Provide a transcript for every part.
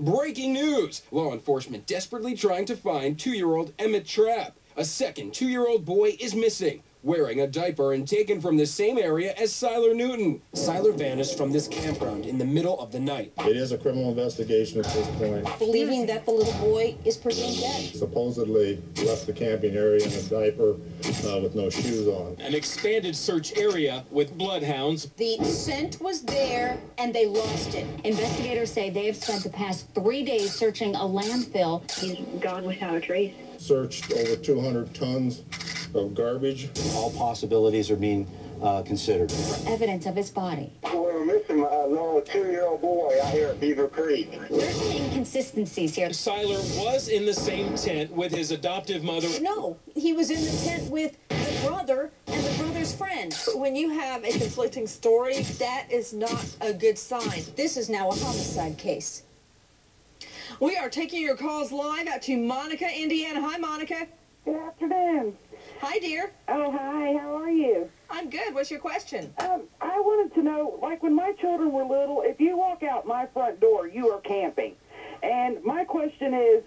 Breaking news! Law enforcement desperately trying to find 2-year-old Emmett Trapp. A second 2-year-old boy is missing, wearing a diaper and taken from the same area as Sylar Newton. Sylar vanished from this campground in the middle of the night. It is a criminal investigation at this point. Believing that the little boy is presumed dead. Supposedly left the camping area in a diaper with no shoes on. An expanded search area with bloodhounds. The scent was there and they lost it. Investigators say they have spent the past 3 days searching a landfill. He's gone without a trace. Searched over 200 tons of garbage. All possibilities are being considered. For evidence of his body. We're missing a little 2-year-old boy out here at Beaver Creek. There's some inconsistencies here. Sylar was in the same tent with his adoptive mother. No, he was in the tent with the brother and the brother's friend. When you have a conflicting story, that is not a good sign. This is now a homicide case. We are taking your calls live out to Monica, Indiana. Hi, Monica. Good afternoon. Hi, dear. Oh, hi. How are you? I'm good. What's your question? I wanted to know, like when my children were little, if you walk out my front door, you are camping. And my question is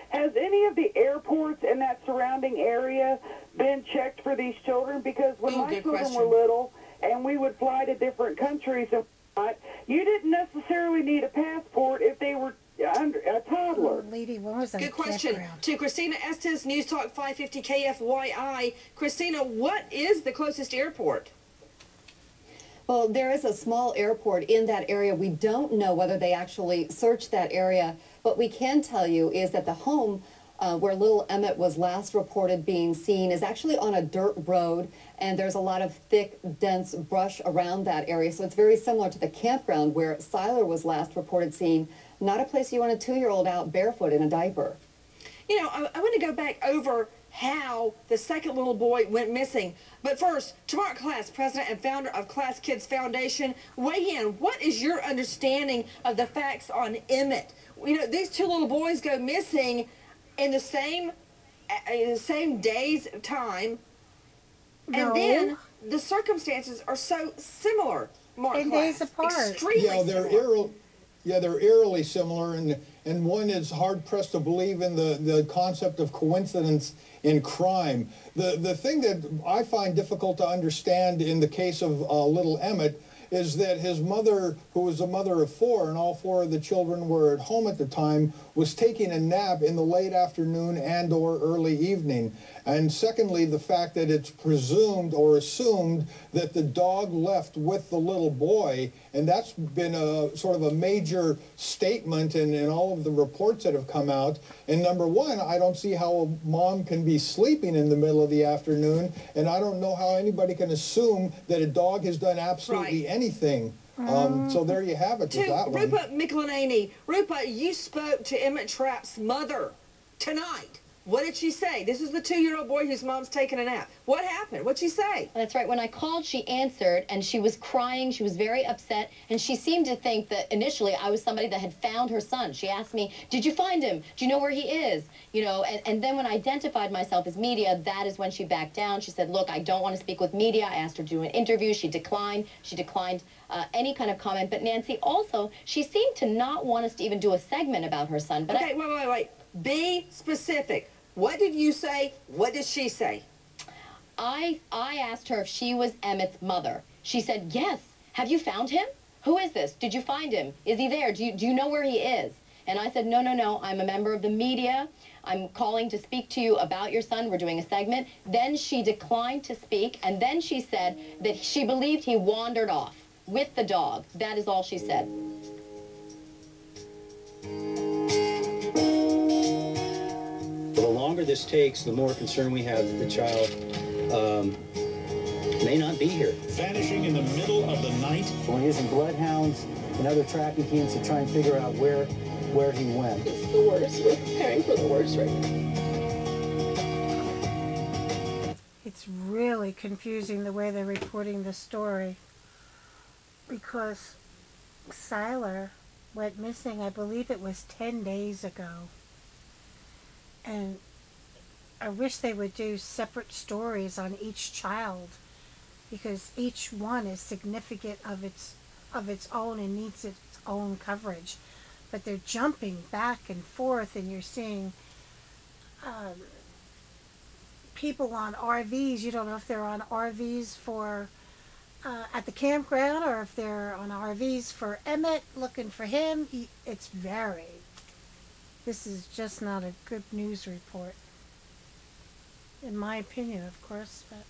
has any of the airports in that surrounding area been checked for these children? Because when my children were little and we would fly to different countries and whatnot, you didn't necessarily need a passport if they were under a toddler. Good question. To Christina Estes, News Talk 550 KFYI. Christina, what is the closest airport? Well, there is a small airport in that area. We don't know whether they actually searched that area. What we can tell you is that the home where little Emmett was last reported being seen is actually on a dirt road, and there's a lot of thick, dense brush around that area. So it's very similar to the campground where Sylar was last reported seen. Not a place you want a 2-year-old out barefoot in a diaper. You know, I want to go back over how the second little boy went missing. But first, Tamar Class, president and founder of Class Kids Foundation, weigh in. What is your understanding of the facts on Emmett? You know, these 2 little boys go missing in the same day's time, and then the circumstances are so similar. Mark 10 days apart. Extremely similar. They're eerily similar, and one is hard-pressed to believe in the concept of coincidence in crime. The thing that I find difficult to understand in the case of little Emmett is that his mother, who was a mother of 4, and all 4 of the children were at home at the time, was taking a nap in the late afternoon and or early evening. And secondly, the fact that it's presumed or assumed that the dog left with the little boy, and that's been a sort of a major statement in all of the reports that have come out. And number one, I don't see how a mom can be sleeping in the middle of the afternoon, and I don't know how anybody can assume that a dog has done absolutely anything. So there you have it. To Rupa Mikulaneni. Rupa, you spoke to Emmett Trapp's mother tonight. What did she say? This is the 2-year-old boy whose mom's taking a nap. What happened? What'd she say? That's right. When I called, she answered, and she was crying. She was very upset, and she seemed to think that initially I was somebody that had found her son. She asked me, did you find him? Do you know where he is? You know, and then when I identified myself as media, that is when she backed down. She said, look, I don't want to speak with media. I asked her to do an interview. She declined. She declined any kind of comment. But Nancy, also, she seemed to not want us to even do a segment about her son. But okay, wait. Be specific. What did you say? What did she say? I asked her if she was Emmett's mother. She said, yes. Have you found him? Who is this? Did you find him? Is he there? Do you know where he is? And I said, no. I'm a member of the media. I'm calling to speak to you about your son. We're doing a segment. Then she declined to speak, and then she said that she believed he wandered off with the dog. That is all she said. The longer this takes, the more concern we have that the child may not be here. Vanishing in the middle of the night. So we're using bloodhounds and other tracking teams to try and figure out where he went. It's the worst. We're preparing for the worst right now. It's really confusing the way they're reporting the story, because Sylar went missing, I believe it was 10 days ago. And I wish they would do separate stories on each child, because each one is significant of its own and needs its own coverage. but they're jumping back and forth, and you're seeing people on RVs. You don't know if they're on RVs for at the campground or if they're on RVs for Emmett, looking for him. This is just not a good news report, in my opinion, of course, but